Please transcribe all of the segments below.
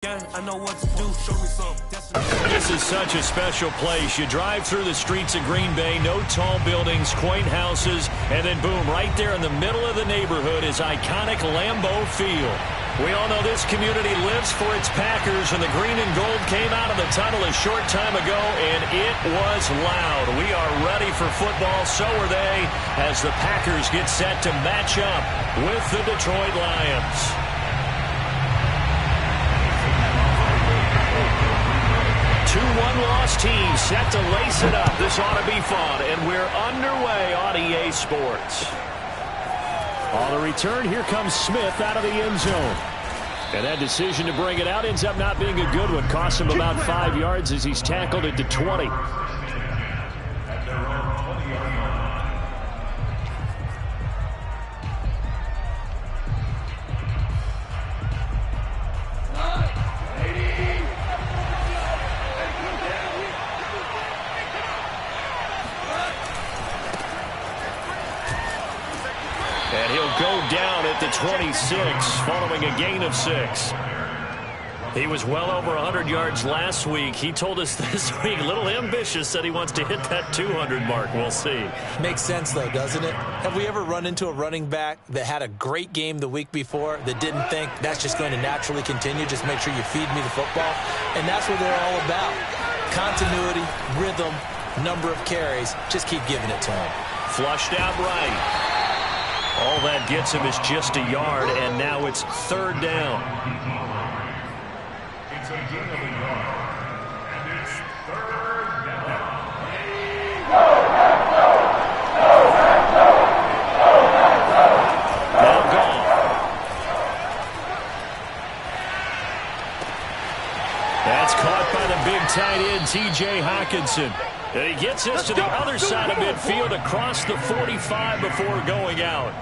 I know what to do. Show me something. This is such a special place. You drive through the streets of Green Bay, no tall buildings, quaint houses, and then boom, right there in the middle of the neighborhood is iconic Lambeau Field. We all know this community lives for its Packers, and the green and gold came out of the tunnel a short time ago, and it was loud. We are ready for football, so are they, as the Packers get set to match up with the Detroit Lions. 2-1 loss team set to lace it up. This ought to be fun, and we're underway on EA Sports. On the return, here comes Smith out of the end zone. And that decision to bring it out ends up not being a good one. Costs him about 5 yards as he's tackled at the 20. And he'll go down at the 26 following a gain of 6. He was well over 100 yards last week. He told us this week, a little ambitious, said he wants to hit that 200 mark. We'll see. Makes sense, though, doesn't it? Have we ever run into a running back that had a great game the week before that didn't think that's just going to naturally continue? Just make sure you feed me the football. And that's what they're all about. Continuity, rhythm, number of carries. Just keep giving it to him. Flushed out right. All that gets him is just a yard, and now it's third down. It's a gain of a yard, and it's third down. Now gone. That's caught by the big tight end, T.J. Hawkinson. And he gets this to the other side of midfield across the 45 before going out.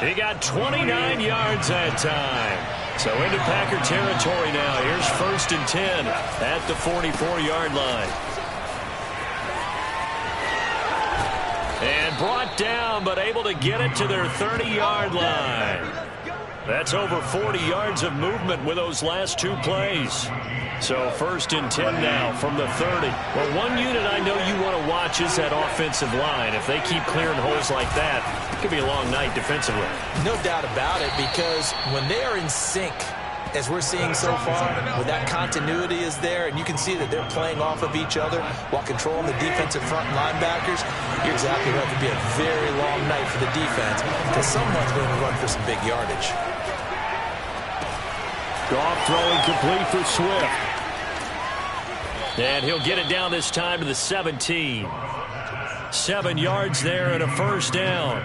He got 29 yards that time. So into Packer territory now. Here's 1st and 10 at the 44-yard line. And brought down, but able to get it to their 30-yard line. That's over 40 yards of movement with those last 2 plays. So 1st and 10 now from the 30. Well, one unit I know you want to watch is that offensive line. If they keep clearing holes like that, it could be a long night defensively. No doubt about it, because when they are in sync, as we're seeing so far, when that continuity is there, and you can see that they're playing off of each other while controlling the defensive front linebackers, you're exactly right. It could be a very long night for the defense because someone's going to run for some big yardage. Goff throwing complete for Swift. And he'll get it down this time to the 17. 7 yards there and a 1st down.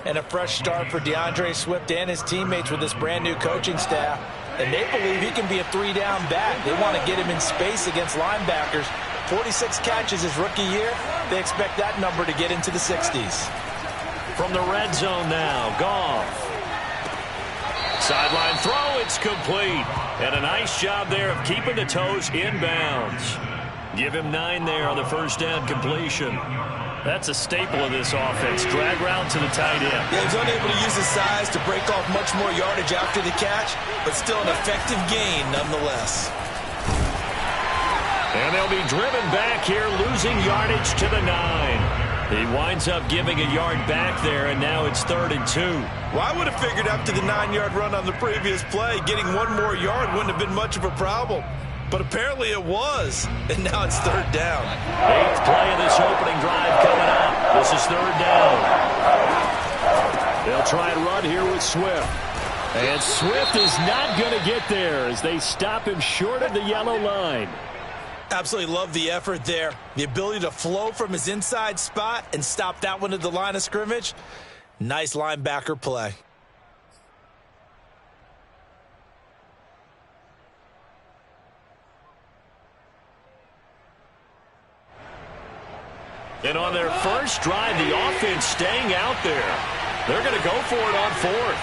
And a fresh start for DeAndre Swift and his teammates with this brand new coaching staff. And they believe he can be a 3-down back. They want to get him in space against linebackers. 46 catches his rookie year. They expect that number to get into the 60s. From the red zone now, Goff. Sideline throw, it's complete. And a nice job there of keeping the toes inbounds. Give him 9 there on the 1st down completion. That's a staple of this offense. Drag route to the tight end. Yeah, he was unable to use his size to break off much more yardage after the catch, but still an effective gain nonetheless. And they'll be driven back here, losing yardage to the 9. He winds up giving a yard back there, and now it's 3rd and 2. Well, I would have figured after the 9-yard run on the previous play, getting 1 more yard wouldn't have been much of a problem. But apparently it was, and now it's 3rd down. 8th play of this opening drive coming up. This is 3rd down. They'll try and run here with Swift. And Swift is not going to get there as they stop him short of the yellow line. Absolutely love the effort there. The ability to flow from his inside spot and stop that one at the line of scrimmage. Nice linebacker play. And on their first drive, the offense staying out there. They're going to go for it on 4th.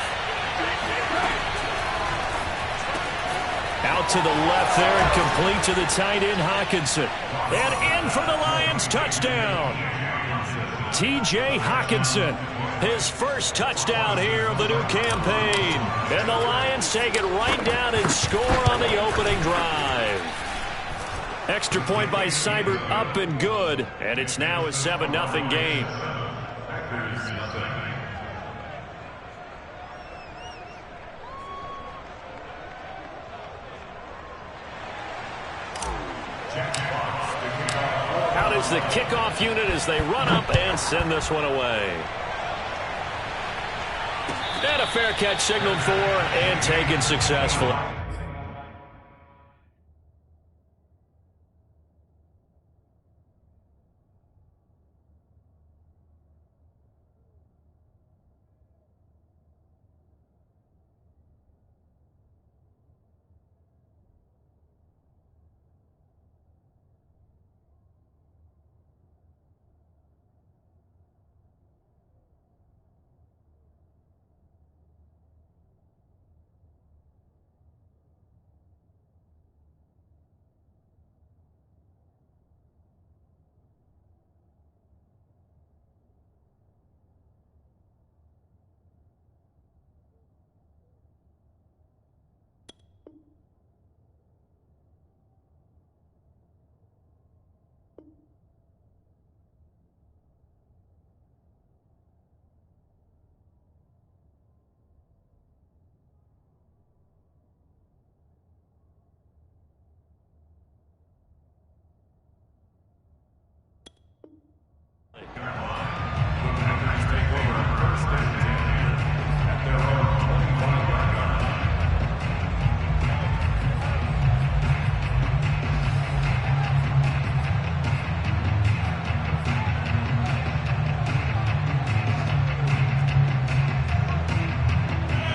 Out to the left there and complete to the tight end, Hawkinson. And in for the Lions, touchdown. T.J. Hockenson, his first touchdown here of the new campaign. And the Lions take it right down and score on the opening drive. Extra point by Seibert, up and good. And it's now a 7-0 game. Out is the kickoff unit as they run up and send this one away. And a fair catch signaled for and taken successfully.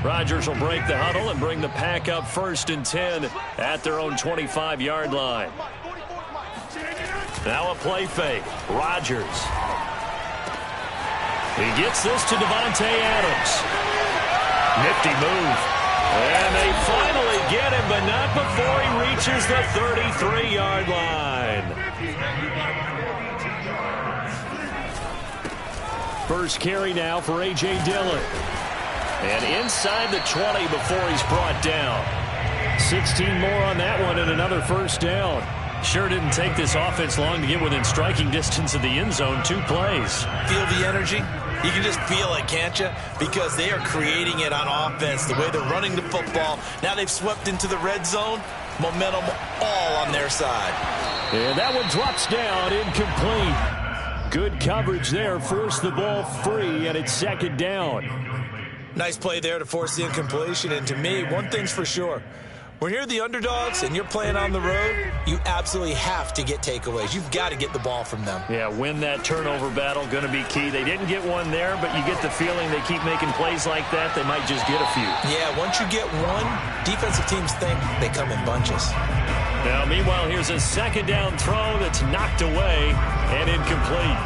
Rodgers will break the huddle and bring the pack up 1st and 10 at their own 25-yard line. Now a play fake. Rodgers. He gets this to Devontae Adams. Nifty move. And they finally get him, but not before he reaches the 33-yard line. First carry now for A.J. Dillon. And inside the 20 before he's brought down. 16 more on that one and another first down. Sure didn't take this offense long to get within striking distance of the end zone. 2 plays. Feel the energy? You can just feel it, can't you? Because they are creating it on offense. The way they're running the football. Now they've swept into the red zone. Momentum all on their side. And that one drops down, incomplete. Good coverage there. Forced the ball free, and it's 2nd down. Nice play there to force the incompletion. And to me, one thing's for sure. When you're the underdogs and you're playing on the road, you absolutely have to get takeaways. You've got to get the ball from them. Yeah, win that turnover battle, going to be key. They didn't get one there, but you get the feeling they keep making plays like that, they might just get a few. Yeah, once you get one, defensive teams think they come in bunches. Now, meanwhile, here's a 2nd down throw that's knocked away and incomplete.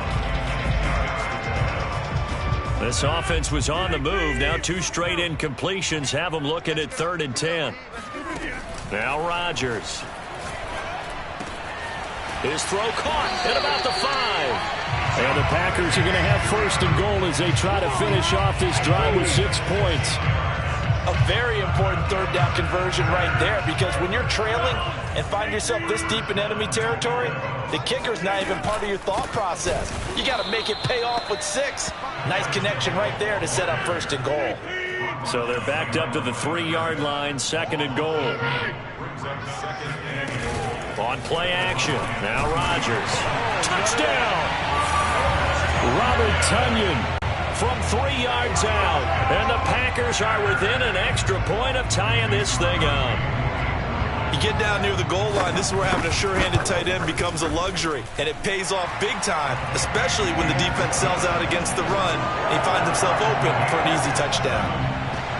This offense was on the move. Now 2 straight incompletions have them looking at 3rd and 10. Now Rodgers. His throw caught at about the 5. And the Packers are going to have 1st and goal as they try to finish off this drive with 6 points. A very important 3rd down conversion right there, because when you're trailing and find yourself this deep in enemy territory, the kicker's not even part of your thought process. You got to make it pay off with 6. Nice connection right there to set up 1st and goal. So they're backed up to the 3-yard line, 2nd and goal. On play action. Now Rodgers. Touchdown! Robert Tonyan from 3 yards out. And the Packers are within an extra point of tying this thing up. You get down near the goal line, this is where having a sure-handed tight end becomes a luxury. And it pays off big time, especially when the defense sells out against the run and he finds himself open for an easy touchdown.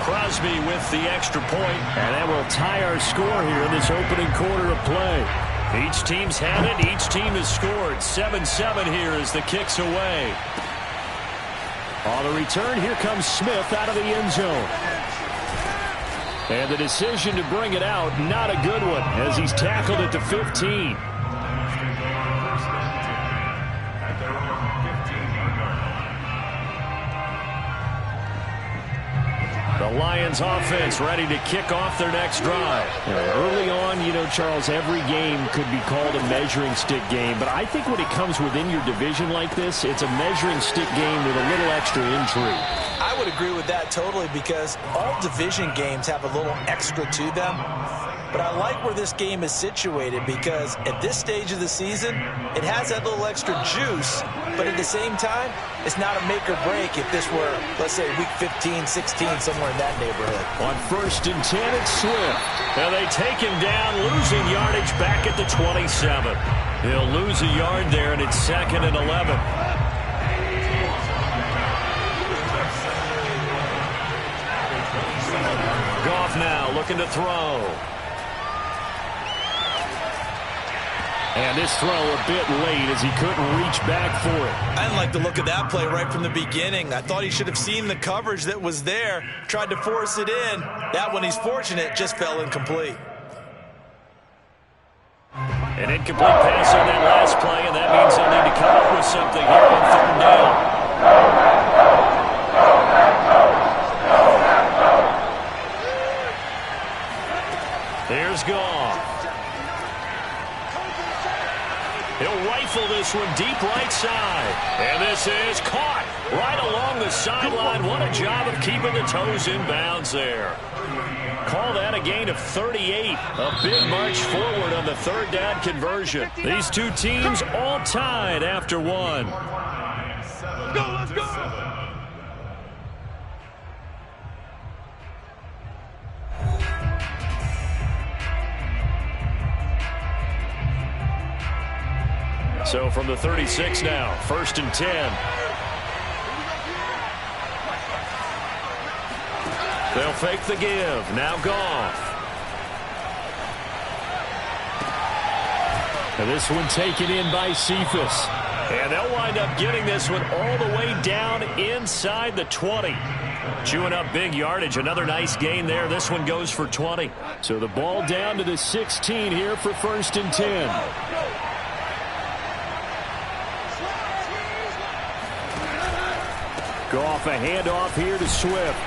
Crosby with the extra point, and that will tie our score here in this opening quarter of play. Each team's had it. Each team has scored. 7-7 here as the kick's away. On the return, here comes Smith out of the end zone. And the decision to bring it out, not a good one, as he's tackled at the 15. The Lions offense ready to kick off their next drive. Early on, you know, Charles, every game could be called a measuring stick game. But I think when it comes within your division like this, it's a measuring stick game with a little extra intrigue. I would agree with that totally because all division games have a little extra to them. But I like where this game is situated because at this stage of the season, it has that little extra juice. But at the same time, it's not a make or break if this were, let's say, week 15, 16, somewhere in that neighborhood. On 1st and 10, it's Swift. Now they take him down, losing yardage back at the 27. He'll lose a yard there, and it's 2nd and 11. Goff now looking to throw. And this throw a bit late as he couldn't reach back for it. I didn't like the look of that play right from the beginning. I thought he should have seen the coverage that was there, tried to force it in. That one, he's fortunate, just fell incomplete. An incomplete pass on that last play, and that means they'll need to come up with something here on 3rd down. Here's Goff. He'll rifle this one deep right side. And this is caught right along the sideline. What a job of keeping the toes in bounds there. Call that a gain of 38. A big march forward on the 3rd down conversion. These two teams all tied after one. Let's go. So from the 36 now, 1st and 10. They'll fake the give. Now Goff. And this one taken in by Cephas. And they'll wind up getting this one all the way down inside the 20. Chewing up big yardage. Another nice gain there. This one goes for 20. So the ball down to the 16 here for 1st and 10. Goff a handoff here to Swift.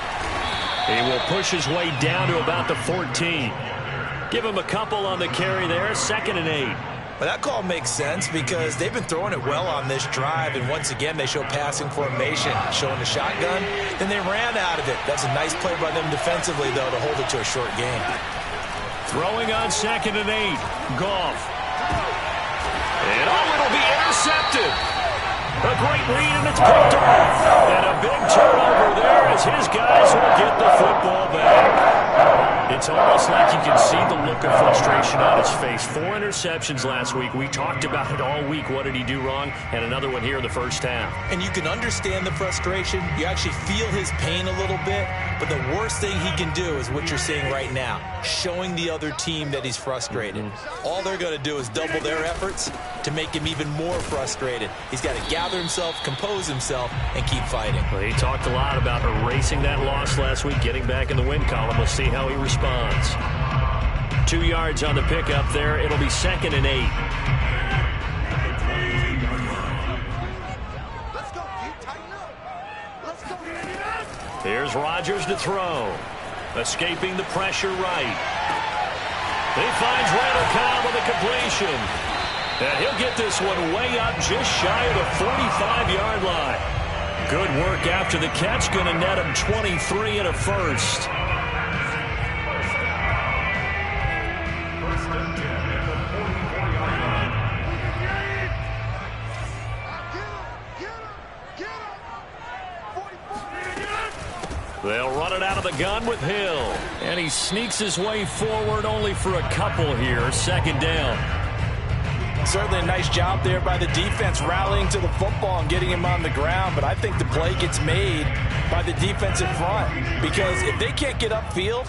He will push his way down to about the 14. Give him a couple on the carry there. 2nd and 8. Well, that call makes sense because they've been throwing it well on this drive, and once again they show passing formation, showing the shotgun. Then they ran out of it. That's a nice play by them defensively, though, to hold it to a short gain. Throwing on 2nd and 8. Goff. And it'll be intercepted. A great read, and it's picked off. And a big turnover there as his guys will get the football back. It's almost like you can see the look of frustration on his face. 4 interceptions last week. We talked about it all week. What did he do wrong? And another one here in the 1st half. And you can understand the frustration. You actually feel his pain a little bit. But the worst thing he can do is what you're seeing right now, showing the other team that he's frustrated. All they're going to do is double their efforts to make him even more frustrated. He's got to gather himself, compose himself, and keep fighting. Well, he talked a lot about erasing that loss last week, getting back in the win column. We'll see how he responds. 2 yards on the pickup there. It'll be 2nd and 8. Here's Rodgers to throw. Escaping the pressure right. He finds Randall Cobb with a completion. And he'll get this one way up just shy of the 45-yard line. Good work after the catch. Going to net him 23 and a first. They'll run it out of the gun with Hill. And he sneaks his way forward only for a couple here. 2nd down. Certainly a nice job there by the defense rallying to the football and getting him on the ground. But I think the play gets made by the defensive front. Because if they can't get upfield,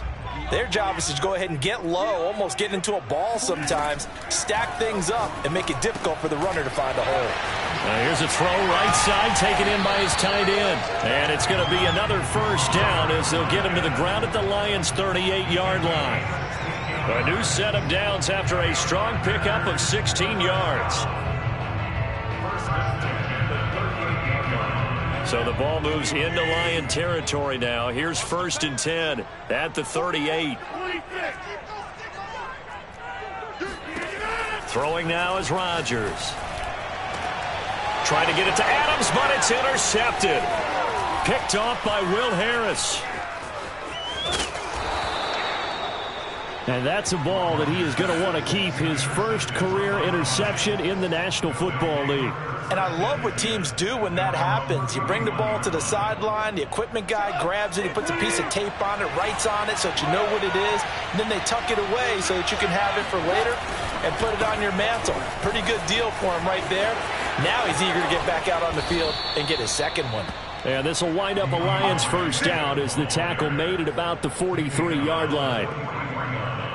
their job is to go ahead and get low, almost get into a ball sometimes, stack things up, and make it difficult for the runner to find a hole. Here's a throw right side, taken in by his tight end. And it's going to be another 1st down as they'll get him to the ground at the Lions' 38-yard line. A new set of downs after a strong pickup of 16 yards. So the ball moves into Lion territory now. Here's 1st and 10 at the 38. Throwing now is Rodgers. Trying to get it to Adams, but it's intercepted. Picked off by Will Harris. And that's a ball that he is going to want to keep, his first career interception in the National Football League. And I love what teams do when that happens. You bring the ball to the sideline, the equipment guy grabs it, he puts a piece of tape on it, writes on it so that you know what it is, and then they tuck it away so that you can have it for later and put it on your mantle. Pretty good deal for him right there. Now he's eager to get back out on the field and get his second one. And this will wind up a Lions first down as the tackle made at about the 43-yard line.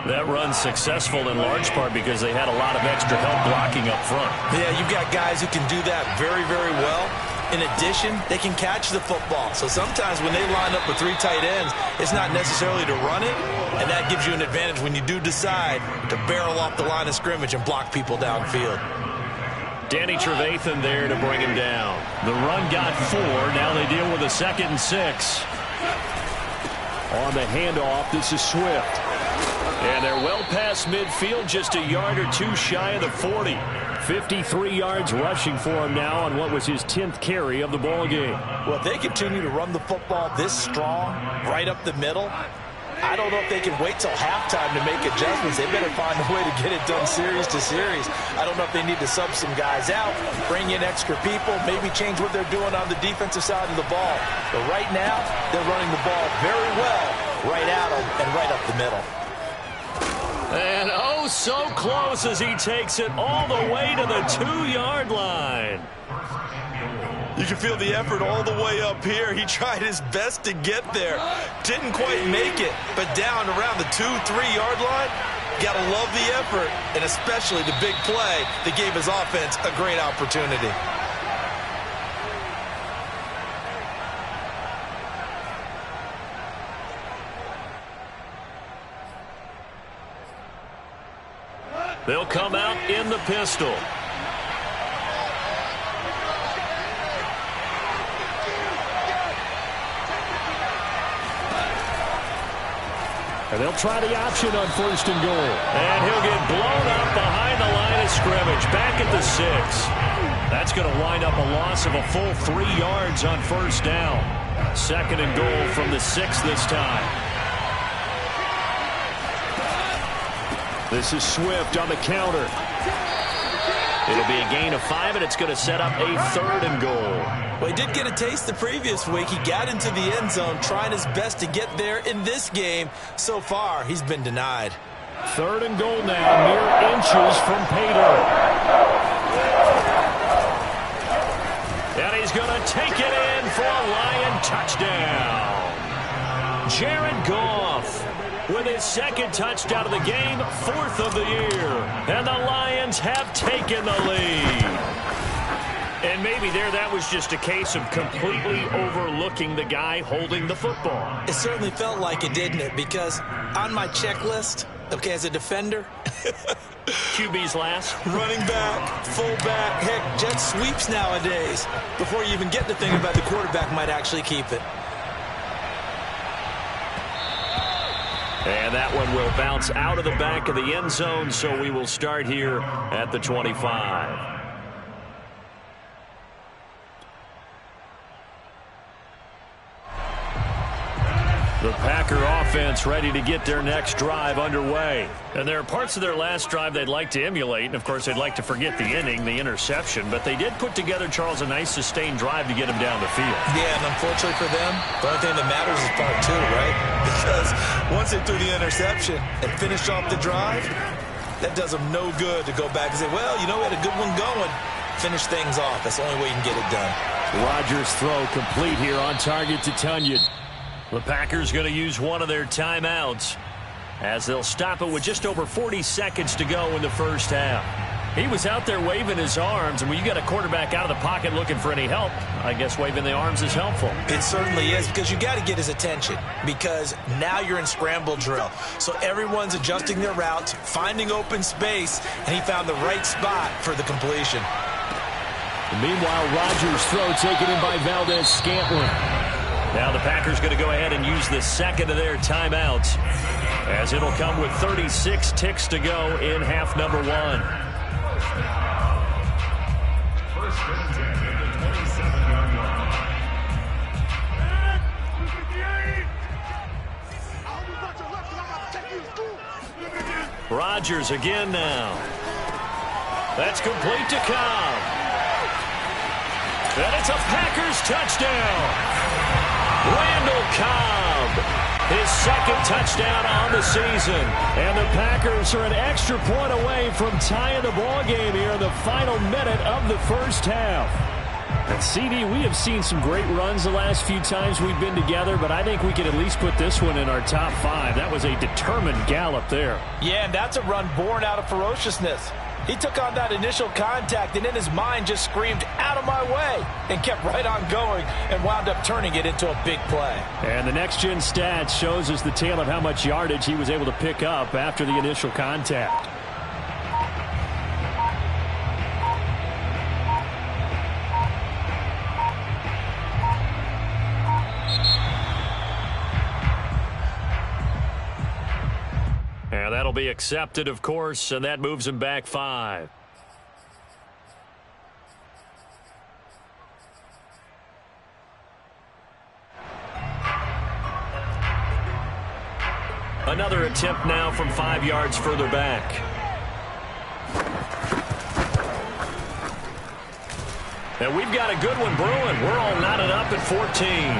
That run's successful in large part because they had a lot of extra help blocking up front. Yeah, you've got guys who can do that very, very well. In addition, they can catch the football. So sometimes when they line up with 3 tight ends, it's not necessarily to run it, and that gives you an advantage when you do decide to barrel off the line of scrimmage and block people downfield. Danny Trevathan there to bring him down. The run got 4. Now they deal with a 2nd and 6. On the handoff, this is Swift. And they're well past midfield, just a yard or 2 shy of the 40. 53 yards rushing for him now on what was his 10th carry of the ball game. Well, if they continue to run the football this strong, right up the middle, I don't know if they can wait till halftime to make adjustments. They better find a way to get it done series to series. I don't know if they need to sub some guys out, bring in extra people, maybe change what they're doing on the defensive side of the ball. But right now, they're running the ball very well right at them and right up the middle. And oh, so close as he takes it all the way to the 2-yard line. You can feel the effort all the way up here. He tried his best to get there. Didn't quite make it, but down around the 2-3-yard line, gotta love the effort, and especially the big play that gave his offense a great opportunity. They'll come out in the pistol. And they'll try the option on 1st and goal. And he'll get blown up behind the line of scrimmage, back at the 6. That's going to wind up a loss of a full 3 yards on 1st down. 2nd and goal from the 6 this time. This is Swift on the counter. It'll be a gain of 5, and it's going to set up a 3rd and goal. Well, he did get a taste the previous week. He got into the end zone, trying his best to get there in this game. So far, he's been denied. 3rd and goal now, mere inches from pay dirt. And he's going to take it in for a Lion touchdown. Jared Goff with his 2nd touchdown of the game, 4th of the year. And the Lions have taken the lead. And maybe there that was just a case of completely overlooking the guy holding the football. It certainly felt like it, didn't it? Because on my checklist, okay, as a defender, QB's last. running back, fullback, heck, jet sweeps nowadays. Before you even get to think about the quarterback might actually keep it. And that one will bounce out of the back of the end zone, so we will start here at the 25. The Packer offense ready to get their next drive underway. And there are parts of their last drive they'd like to emulate. And, of course, they'd like to forget the inning, the interception. But they did put together, Charles, a nice sustained drive to get him down the field. Yeah, and unfortunately for them, the only thing that matters is part 2, right? Because once they threw the interception and finished off the drive, that does them no good to go back and say, well, you know, we had a good one going. Finish things off. That's the only way you can get it done. Rodgers' throw complete here on target to Tunyon. The Packers going to use one of their timeouts as they'll stop it with just over 40 seconds to go in the first half. He was out there waving his arms, and when you got a quarterback out of the pocket looking for any help, I guess waving the arms is helpful. It certainly is, because you got to get his attention, because now you're in scramble drill. So everyone's adjusting their routes, finding open space, and he found the right spot for the completion. Meanwhile, Rodgers' throw taken in by Valdez-Scantling. Now the Packers going to go ahead and use the second of their timeouts, as it'll come with 36 ticks to go in half number 1. First and 10 at the 27-yard line. Rodgers again now. That's complete to Cobb. And it's a Packers touchdown. Randall Cobb, his second touchdown on the season. And the Packers are an extra point away from tying the ball game here in the final minute of the first half. And CD, we have seen some great runs the last few times we've been together, but I think we can at least put this one in our top 5. That was a determined gallop there. Yeah, and that's a run born out of ferociousness. He took on that initial contact and in his mind just screamed, "Out of my way," and kept right on going and wound up turning it into a big play. And the next-gen stats shows us the tale of how much yardage he was able to pick up after the initial contact. And that'll be accepted, of course, and that moves him back 5. Another attempt now from 5 yards further back. And we've got a good one brewing. We're all knotted up at 14.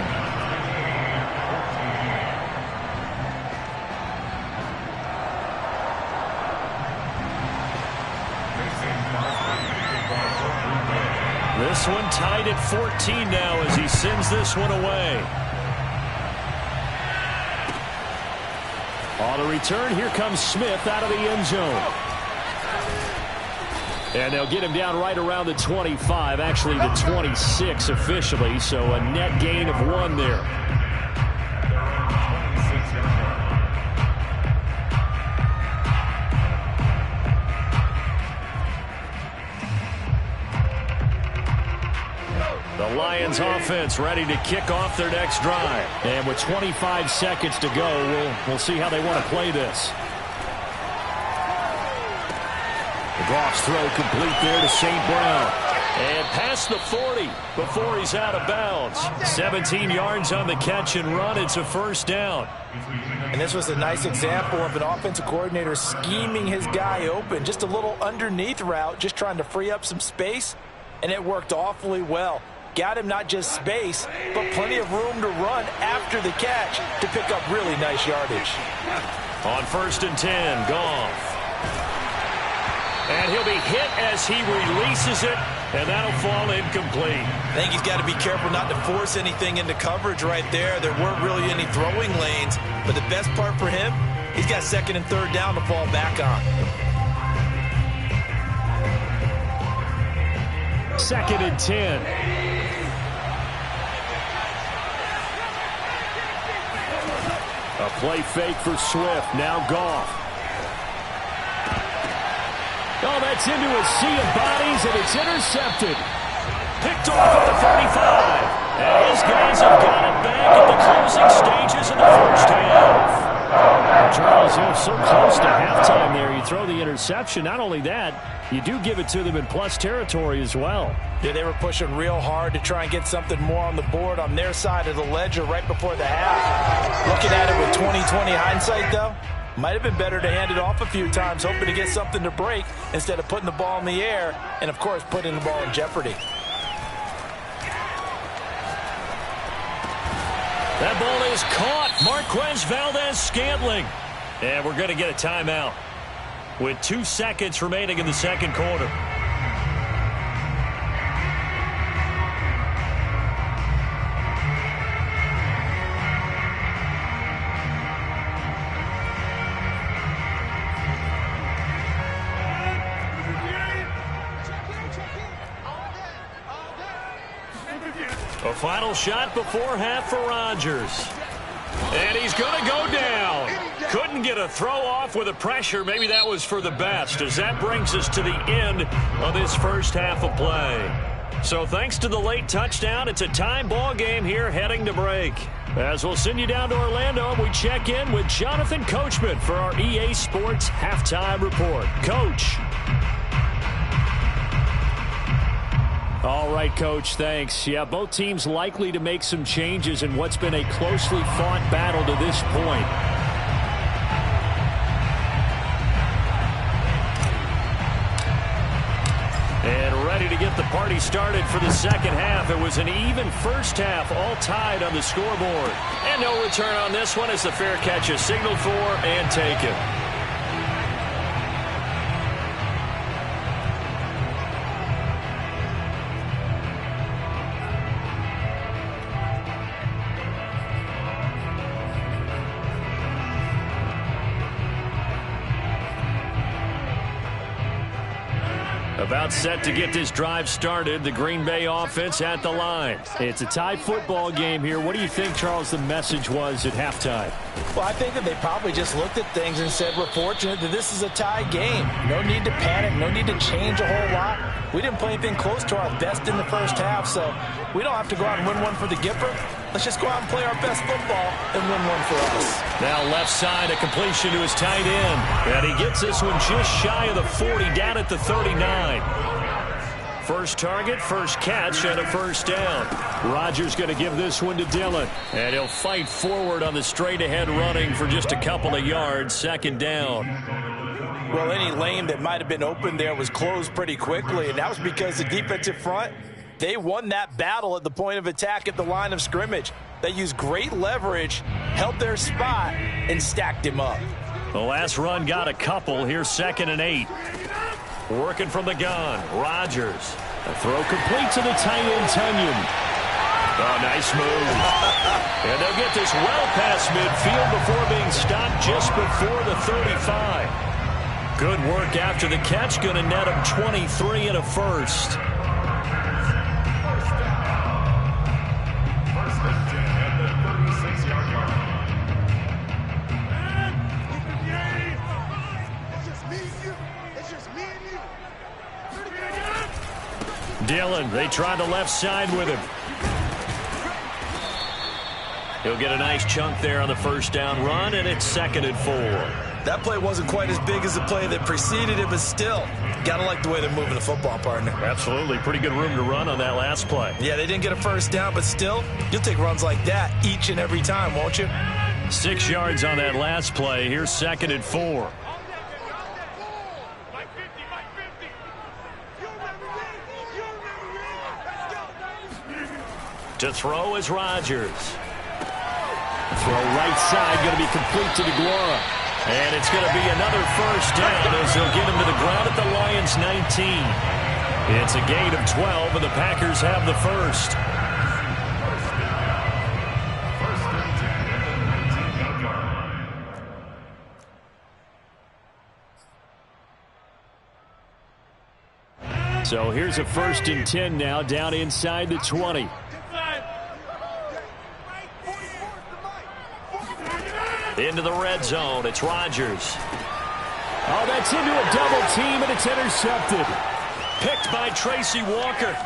This one tied at 14 now as he sends this one away. On the return, here comes Smith out of the end zone. And they'll get him down right around the 25, actually the 26 officially, so a net gain of 1 there. The Lions offense ready to kick off their next drive. And with 25 seconds to go, we'll see how they want to play this. The Goff's throw complete there to St. Brown. And past the 40 before he's out of bounds. 17 yards on the catch and run. It's a first down. And this was a nice example of an offensive coordinator scheming his guy open. Just a little underneath route, just trying to free up some space. And it worked awfully well. Got him not just space, but plenty of room to run after the catch to pick up really nice yardage. On first and 10, Goff. And he'll be hit as he releases it, and that'll fall incomplete. I think he's got to be careful not to force anything into coverage right there. There weren't really any throwing lanes, but the best part for him, he's got second and third down to fall back on. Second and 10. A play fake for Swift. Now Goff. Oh, that's into a sea of bodies, and it's intercepted. Picked off at the 45. And his guys have got it back at the closing stages of the first half. Charles, you're so close to halftime there. You throw the interception. Not only that, you do give it to them in plus territory as well. Yeah, they were pushing real hard to try and get something more on the board on their side of the ledger right before the half. Looking at it with 20/20 hindsight, though, might have been better to hand it off a few times, hoping to get something to break instead of putting the ball in the air and, of course, putting the ball in jeopardy. That ball is caught. Marquez Valdez-Scantling. And we're going to get a timeout with 2 seconds remaining in the second quarter. A final shot before half for Rodgers. And he's going to go down. Couldn't get a throw off with the pressure. Maybe that was for the best, as that brings us to the end of this first half of play. So thanks to the late touchdown, it's a tie ball game here heading to break. As we'll send you down to Orlando, we check in with Jonathan Coachman for our EA Sports Halftime Report. Coach. All right, Coach, thanks. Yeah, both teams likely to make some changes in what's been a closely fought battle to this point. And ready to get the party started for the second half. It was an even first half, all tied on the scoreboard. And no return on this one as the fair catch is signaled for and taken. About set to get this drive started. The Green Bay offense at the line. It's a tie football game here. What do you think, Charles, the message was at halftime? Well, I think that they probably just looked at things and said, we're fortunate that this is a tie game. No need to panic. No need to change a whole lot. We didn't play anything close to our best in the first half, so we don't have to go out and win one for the Gipper. Let's just go out and play our best football and win one for us. Now left side, a completion to his tight end. And he gets this one just shy of the 40, down at the 39. First target, first catch, and a first down. Rodgers going to give this one to Dillon. And he'll fight forward on the straight-ahead running for just a couple of yards, second down. Well, any lane that might have been open there was closed pretty quickly, and that was because the defensive front, they won that battle at the point of attack at the line of scrimmage. They used great leverage, held their spot, and stacked him up. The last run got a couple. Here's 2nd and 8. Working from the gun, Rodgers. A throw complete to the tight end, Tunyon. Oh, nice move. And they'll get this well past midfield before being stopped just before the 35. Good work after the catch. Going to net him 23 and a first. First and 10 at the 36-yard line. Dillon, they tried the left side with him. He'll get a nice chunk there on the first down run, and it's 2nd and 4. That play wasn't quite as big as the play that preceded it, but still, gotta like the way they're moving the football, partner. Absolutely. Pretty good room to run on that last play. Yeah, they didn't get a first down, but still, you'll take runs like that each and every time, won't you? 6 yards on that last play. Here's 2nd and 4. To throw is Rodgers. Throw right side, going to be complete to DeGuara. And it's going to be another first down as they'll get him to the ground at the Lions' 19. It's a gain of 12, and the Packers have the first. So here's a 1st and 10 now, down inside the 20. Into the red zone, it's Rodgers. Oh, that's into a double team, and it's intercepted. Picked by Tracy Walker.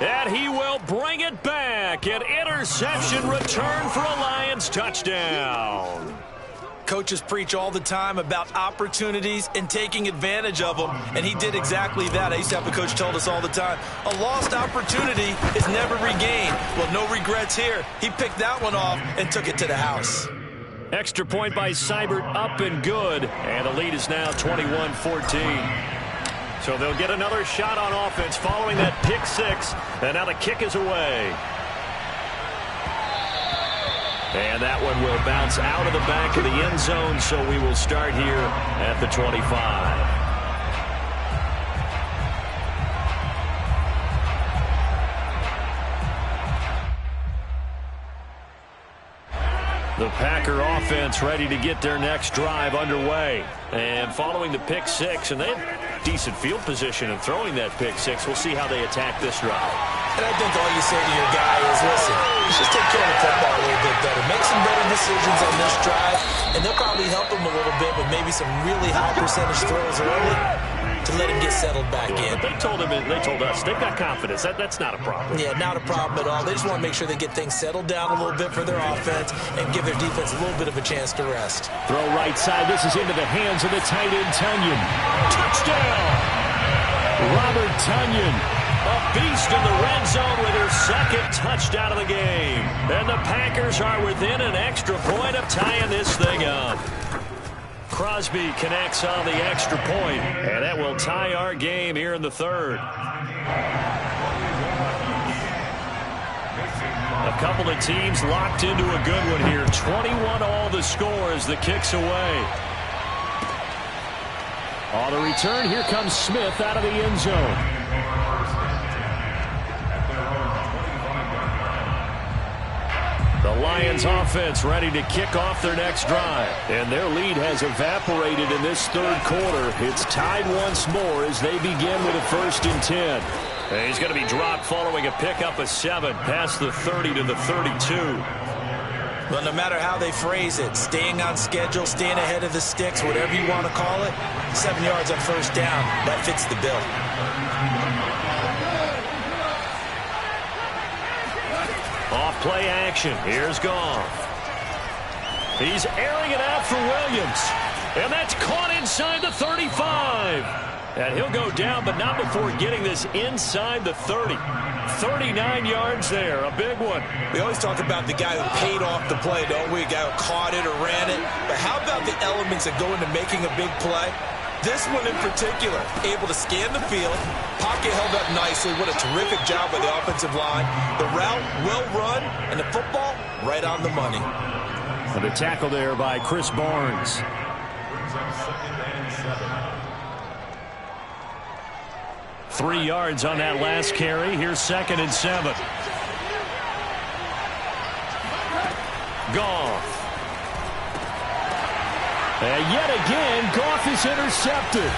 And he will bring it back. An interception return for a Lions touchdown. Coaches preach all the time about opportunities and taking advantage of them, and he did exactly that. I used to have a coach told us all the time, a lost opportunity is never regained. Well, no regrets here. He picked that one off and took it to the house. Extra point by Seibert, up and good. And the lead is now 21-14. So they'll get another shot on offense following that pick six. And now the kick is away. And that one will bounce out of the back of the end zone, so we will start here at the 25. The Packer offense ready to get their next drive underway. And following the pick six, and they have decent field position in throwing that pick six. We'll see how they attack this drive. And I think all you say to your guy is, listen, let's just take care of the football a little bit better. Make some better decisions on this drive, and they'll probably help him a little bit with maybe some really high percentage throws early to let him get settled back in. But they told us they've got confidence. That's not a problem. Yeah, not a problem at all. They just want to make sure they get things settled down a little bit for their offense and give their defense a little bit of a chance to rest. Throw right side. This is into the hands of the tight end, Tunyon. Touchdown! Robert Tunyon, a beast in the red zone with her second touchdown of the game. And the Packers are within an extra point of tying this thing up. Crosby connects on the extra point, and that will tie our game here in the third. A couple of teams locked into a good one here. 21 all the score as the kick's away. On the return, here comes Smith out of the end zone. The Lions offense ready to kick off their next drive. And their lead has evaporated in this third quarter. It's tied once more as they begin with a 1st and 10. And he's going to be dropped following a pickup of 7 past the 30 to the 32. Well, no matter how they phrase it, staying on schedule, staying ahead of the sticks, whatever you want to call it, 7 yards on 1st down, that fits the bill. Off play action. Here's Goff. He's airing it out for Williams. And that's caught inside the 35. And he'll go down, but not before getting this inside the 30. 39 yards there. A big one. We always talk about the guy who paid off the play, don't we? A guy who caught it or ran it. But how about the elements that go into making a big play? This one in particular, able to scan the field, pocket held up nicely. What a terrific job by the offensive line. The route, well run, and the football, right on the money. And the tackle there by Chris Barnes. Brings up 2nd and 7. 3 yards on that last carry. Here's 2nd and 7. Goff. And yet again, Goff is intercepted.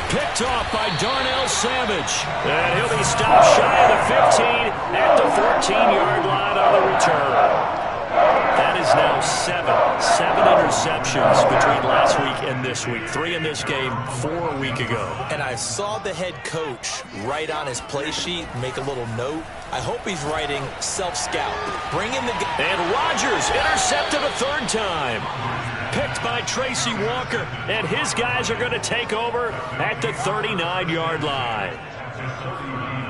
Picked off by Darnell Savage. And he'll be stopped shy of the 15 at the 14-yard line on the return. That is now 7 interceptions between last week and this week. 3 in this game, 4 a week ago. And I saw the head coach write on his play sheet, make a little note. I hope he's writing self-scout. Bring in the... And Rodgers intercepted a 3rd time. Picked by Tracy Walker, and his guys are going to take over at the 39-yard line.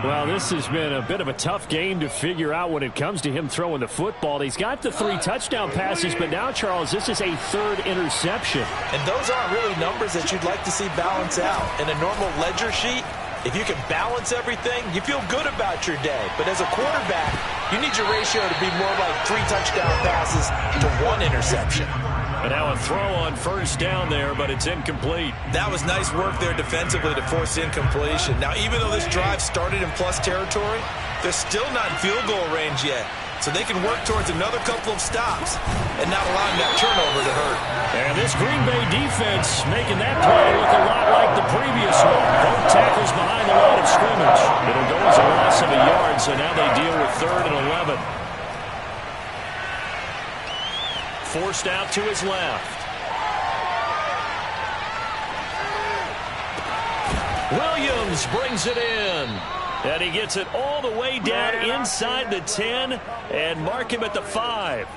Well, this has been a bit of a tough game to figure out when it comes to him throwing the football. He's got the 3 touchdown passes, but now, Charles, this is a 3rd interception. And those aren't really numbers that you'd like to see balance out. In a normal ledger sheet, if you can balance everything, you feel good about your day. But as a quarterback, you need your ratio to be more like 3 touchdown passes to 1 interception. And now a throw on 1st down there, but it's incomplete. That was nice work there defensively to force incompletion. Now, even though this drive started in plus territory, they're still not in field goal range yet. So they can work towards another couple of stops and not allowing that turnover to hurt. And this Green Bay defense making that play look a lot like the previous one. Both tackles behind the line of scrimmage. It'll go as a loss of a yard, so now they deal with 3rd and 11. Forced out to his left. Williams brings it in. And he gets it all the way down inside the 10 and mark him at the 5.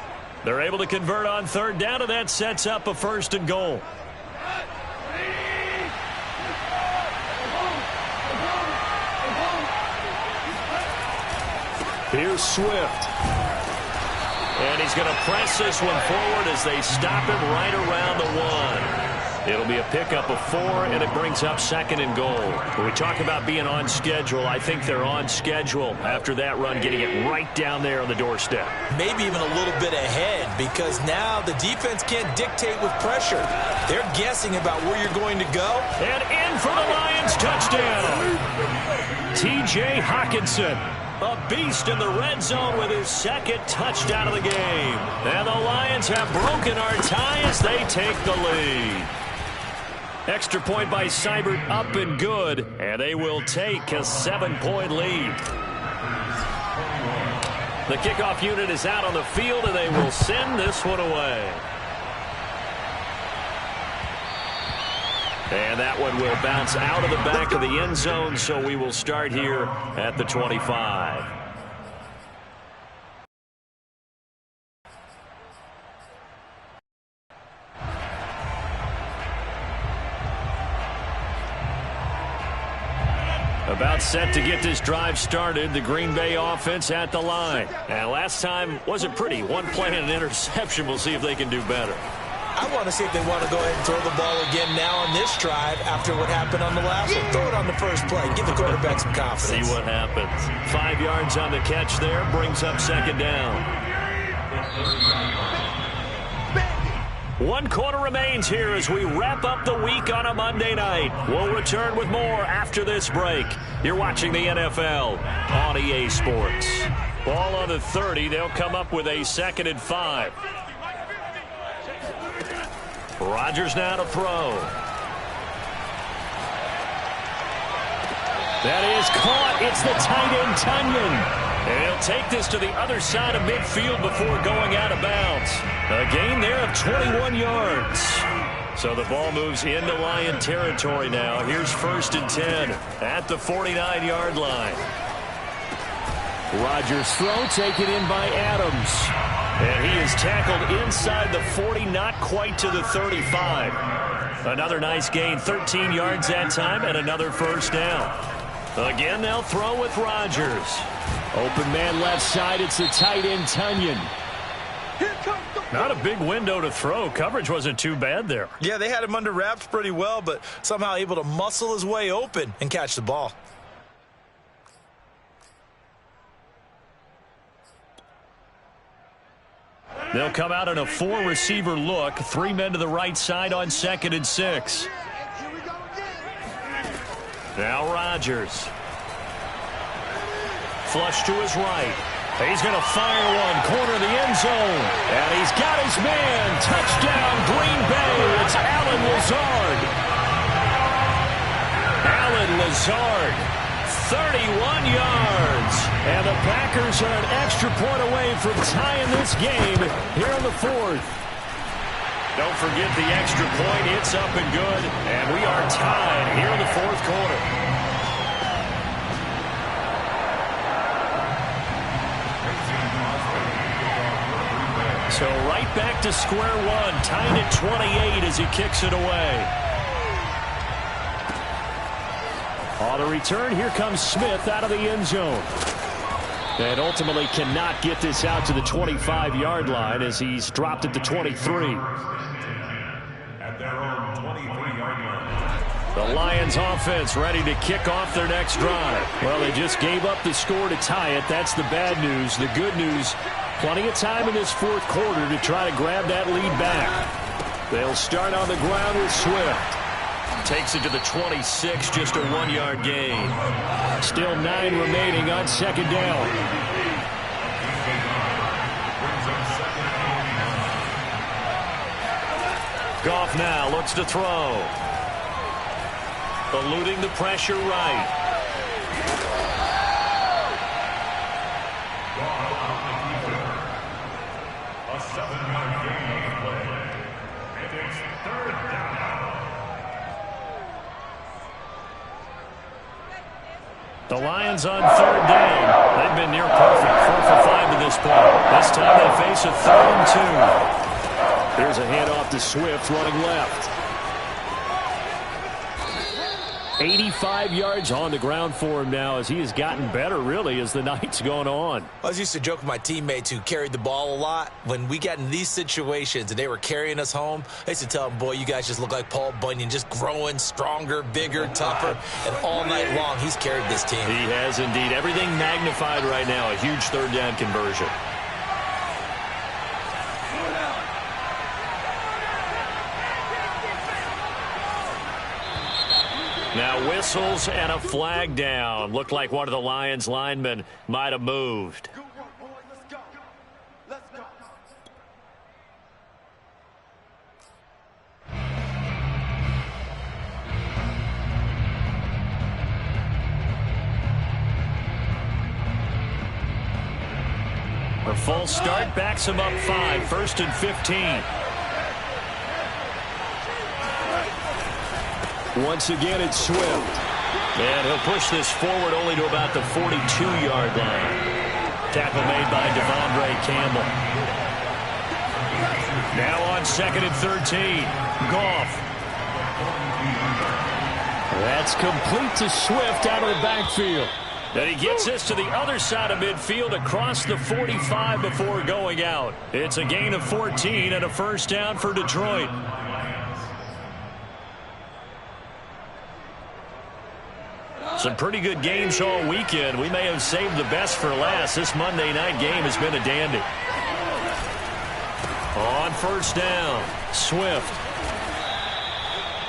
They're able to convert on 3rd down, and that sets up a 1st and goal. Here's Swift. And he's going to press this one forward as they stop him right around the 1. It'll be a pickup of 4, and it brings up 2nd and goal. When we talk about being on schedule, I think they're on schedule after that run, getting it right down there on the doorstep. Maybe even a little bit ahead, because now the defense can't dictate with pressure. They're guessing about where you're going to go. And in for the Lions touchdown. T.J. Hockenson. A beast in the red zone with his 2nd touchdown of the game. And the Lions have broken our tie as they take the lead. Extra point by Seibert up and good. And they will take a 7-point lead. The kickoff unit is out on the field, and they will send this one away. And that one will bounce out of the back of the end zone, so we will start here at the 25. About set to get this drive started, the Green Bay offense at the line. And last time wasn't pretty. One play and an interception. We'll see if they can do better. I want to see if they want to go ahead and throw the ball again now on this drive after what happened on the last one. Throw it on the first play. Give the quarterback some confidence. See what happens. 5 yards on the catch there. Brings up second down. 1 quarter remains here as we wrap up the week on a Monday night. We'll return with more after this break. You're watching the NFL on EA Sports. Ball on the 30. They'll come up with a 2nd and 5. Rodgers now to throw. That is caught. It's the tight end, Tunyon. And he'll take this to the other side of midfield before going out of bounds. A gain there of 21 yards. So the ball moves into Lion territory now. Here's 1st and 10 at the 49-yard line. Rodgers' throw taken in by Adams. And he is tackled inside the 40, not quite to the 35. Another nice gain, 13 yards that time, and another 1st down. Again, they'll throw with Rodgers. Open man left side, it's the tight end, Tunyon. Not a big window to throw. Coverage wasn't too bad there. Yeah, they had him under wraps pretty well, but somehow able to muscle his way open and catch the ball. They'll come out in a 4-receiver look. 3 men to the right side on 2nd and 6. Now Rodgers. Flush to his right. He's going to fire one. Corner of the end zone. And he's got his man. Touchdown, Green Bay. It's Allen Lazard. Allen Lazard. 31 yards. And the Packers are an extra point away from tying this game here in the 4th. Don't forget the extra point. It's up and good. And we are tied here in the 4th quarter. So right back to square one. Tied at 28 as he kicks it away. On the return, here comes Smith out of the end zone. And ultimately cannot get this out to the 25-yard line as he's dropped at the 23. At their own 23-yard line. The Lions offense ready to kick off their next drive. Well, they just gave up the score to tie it. That's the bad news. The good news, plenty of time in this 4th quarter to try to grab that lead back. They'll start on the ground with Swift. Takes it to the 26, just a 1-yard gain. Still 9 remaining on 2nd down. Goff now looks to throw. Eluding the pressure right. A 7-yard gain on the play. And it's 3rd down. The Lions on 3rd down. They've been near perfect. 4 for 5 to this point. This time they face a 3rd and 2. Here's a handoff to Swift running left. 85 yards on the ground for him now as he has gotten better, really, as the night's gone on. I was used to joke with my teammates who carried the ball a lot. When we got in these situations and they were carrying us home, I used to tell them, boy, you guys just look like Paul Bunyan, just growing stronger, bigger, tougher. And all night long, he's carried this team. He has indeed. Everything magnified right now. A huge 3rd down conversion. Now whistles and a flag down. Looked like one of the Lions linemen might have moved. The false start backs him up 5, 1st and 15. Once again, it's Swift. And he'll push this forward only to about the 42-yard line. Tackle made by Devondre Campbell. Now on 2nd and 13. Goff. That's complete to Swift out of the backfield. Then he gets this to the other side of midfield across the 45 before going out. It's a gain of 14 and a first down for Detroit. Some pretty good games all weekend. We may have saved the best for last. This Monday night game has been a dandy. On first down, Swift.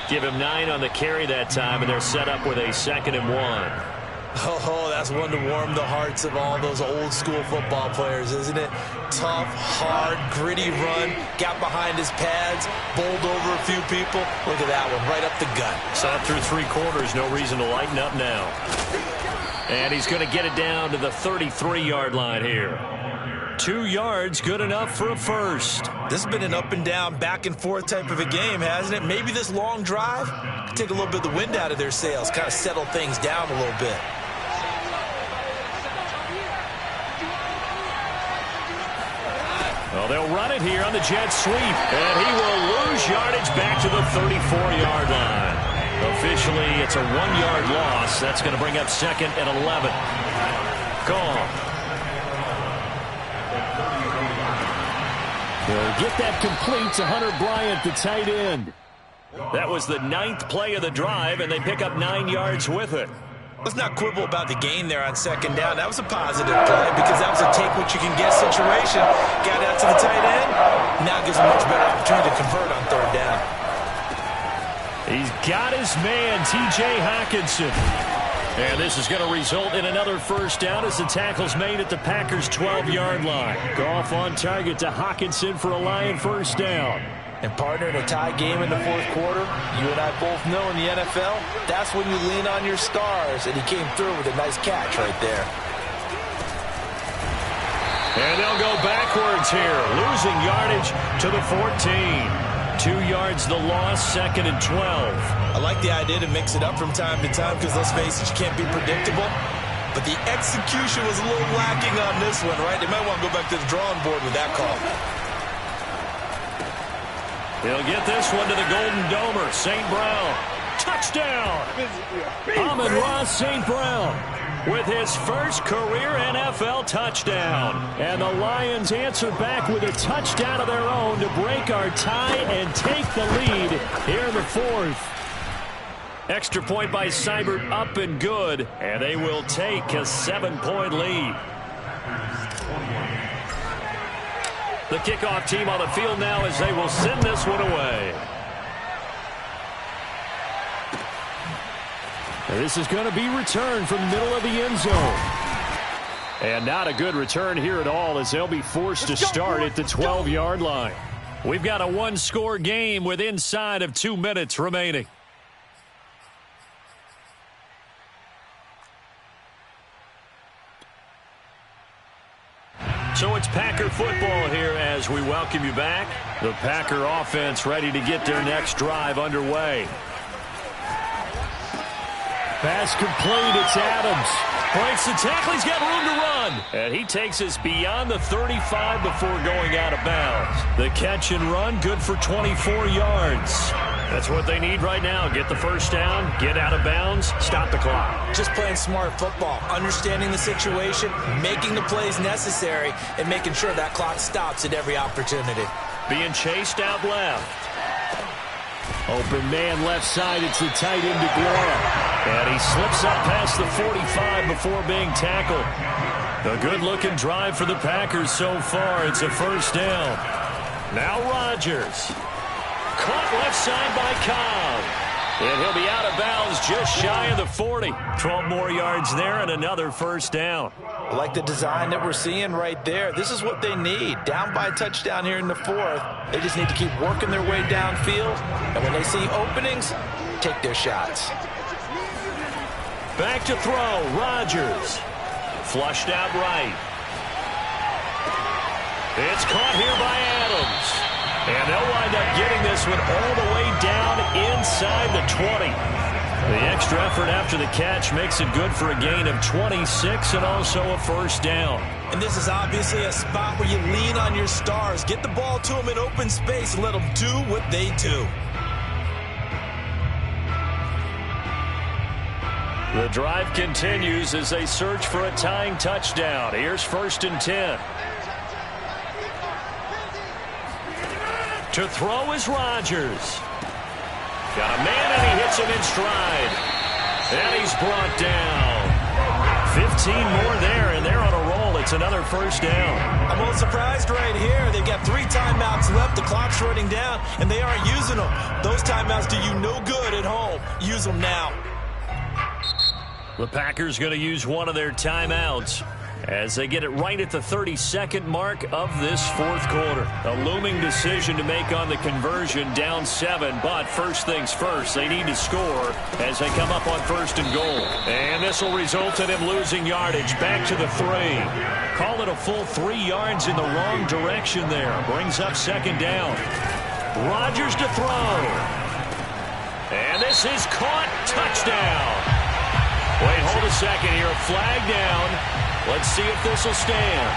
Give him 9 on the carry that time, and they're set up with a 2nd and 1. Oh, that's one to warm the hearts of all those old school football players, isn't it? Tough, hard, gritty run, got behind his pads, bowled over a few people. Look at that one, right up the gut. Saw it through 3 quarters, no reason to lighten up now. And he's going to get it down to the 33-yard line here. 2 yards, good enough for a first. This has been an up and down, back and forth type of a game, hasn't it? Maybe this long drive could take a little bit of the wind out of their sails, kind of settle things down a little bit. Well, they'll run it here on the jet sweep, and he will lose yardage back to the 34-yard line. Officially, it's a 1-yard loss. That's going to bring up 2nd and 11. Gone. They'll get that complete to Hunter Bryant, the tight end. That was the 9th play of the drive, and they pick up 9 yards with it. Let's not quibble about the gain there on 2nd down. That was a positive play because that was a take-what-you-can-get situation. Got out to the tight end. Now gives a much better opportunity to convert on 3rd down. He's got his man, T.J. Hockenson. And this is going to result in another first down as the tackle's made at the Packers' 12-yard line. Goff on target to Hockenson for a Lion first down. And, partner, in a tie game in the 4th quarter, you and I both know in the NFL, that's when you lean on your stars, and he came through with a nice catch right there. And they'll go backwards here, losing yardage to the 14. 2 yards the loss, 2nd and 12. I like the idea to mix it up from time to time because, let's face it, you can't be predictable. But the execution was a little lacking on this one, right? They might want to go back to the drawing board with that call. He'll get this one to the Golden Domer, St. Brown. Touchdown! Amon-Ra St. Brown with his first career NFL touchdown. And the Lions answer back with a touchdown of their own to break our tie and take the lead here in the 4th. Extra point by Seibert up and good, and they will take a 7-point lead. The kickoff team on the field now as they will send this one away. This is going to be returned from the middle of the end zone. And not a good return here at all as they'll be forced to start at the 12-yard line. We've got a 1-score game with inside of 2 minutes remaining. So it's Packer football here as we welcome you back. The Packer offense ready to get their next drive underway. Pass complete, it's Adams. Breaks the tackle, he's got room to run. And he takes us beyond the 35 before going out of bounds. The catch and run, good for 24 yards. That's what they need right now. Get the first down, get out of bounds, stop the clock. Just playing smart football, understanding the situation, making the plays necessary, and making sure that clock stops at every opportunity. Being chased out left. Open man left side, it's the tight end DeGuara. And he slips up past the 45 before being tackled. A good-looking drive for the Packers so far. It's a first down. Now Rodgers. Caught left side by Cobb. And he'll be out of bounds just shy of the 40. 12 more yards there and another first down. I like the design that we're seeing right there. This is what they need. Down by a touchdown here in the 4th. They just need to keep working their way downfield. And when they see openings, take their shots. Back to throw. Rodgers. Flushed out right. It's caught here by Adams. And they'll wind up getting this one all the way down inside the 20. The extra effort after the catch makes it good for a gain of 26 and also a first down. And this is obviously a spot where you lean on your stars. Get the ball to them in open space and let them do what they do. The drive continues as they search for a tying touchdown. Here's 1st and 10. To throw is Rodgers. Got a man, and he hits him in stride. And he's brought down. 15 more there, and they're on a roll. It's another first down. I'm a little surprised right here. They've got 3 timeouts left. The clock's running down, and they aren't using them. Those timeouts do you no good at home. Use them now. The Packers going to use one of their timeouts as they get it right at the 32nd mark of this 4th quarter. A looming decision to make on the conversion, down 7. But first things first, they need to score as they come up on 1st and goal. And this will result in him losing yardage. Back to the 3. Call it a full 3 yards in the wrong direction there. Brings up 2nd down. Rodgers to throw. And this is caught. Touchdown. Wait, hold a second here. A flag down. Let's see if this will stand.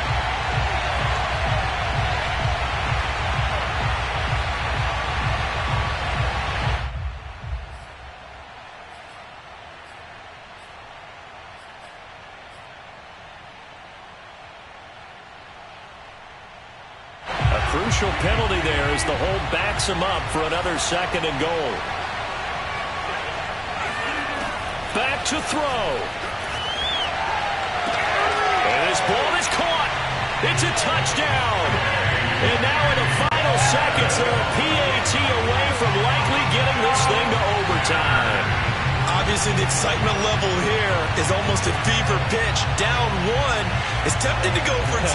A crucial penalty there as the hold backs him up for another 2nd and goal. Back to throw. And this ball is caught. It's a touchdown. And now in the final seconds, they're a PAT away from likely getting this thing to overtime. Obviously, the excitement level here is almost at fever pitch. Down 1 is tempted to go for 2.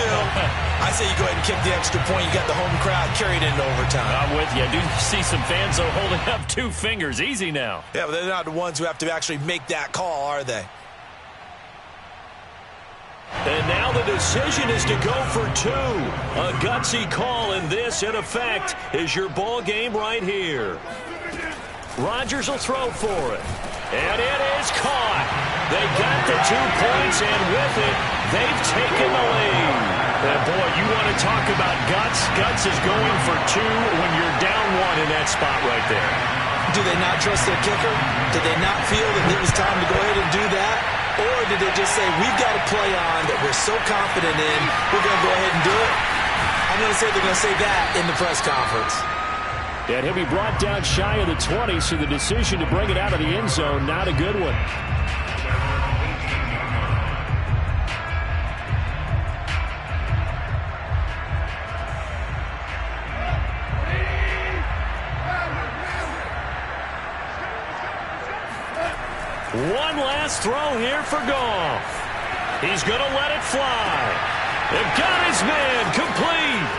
I say you go ahead and kick the extra point. You got the home crowd carried into overtime. I'm with you. I do see some fans though holding up 2 fingers. Easy now. Yeah, but they're not the ones who have to actually make that call, are they? And now the decision is to go for 2. A gutsy call, and this, in effect, is your ball game right here. Rodgers will throw for it. And it is caught. They got the 2 points, and with it, they've taken the lead. And boy, you want to talk about guts. Guts is going for 2 when you're down 1 in that spot right there. Do they not trust their kicker? Did they not feel that it was time to go ahead and do that? Or did they just say, we've got a play on that we're so confident in, we're going to go ahead and do it? I'm going to say they're going to say that in the press conference. And he'll be brought down shy of the 20, so the decision to bring it out of the end zone, not a good one. One last throw here for Goff. He's going to let it fly. They've got his man complete.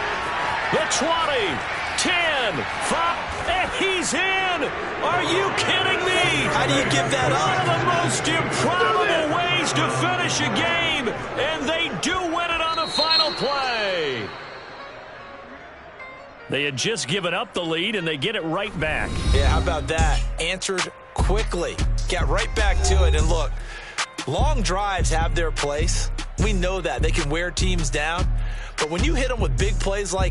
The 20, 10, 5, and he's in. Are you kidding me? How do you give that up? One of the most improbable ways to finish a game, and they do win it on the final play. They had just given up the lead, and they get it right back. Yeah, how about that? Answered quickly. Get right back to it. And look, long drives have their place. We know that. They can wear teams down. But when you hit them with big plays like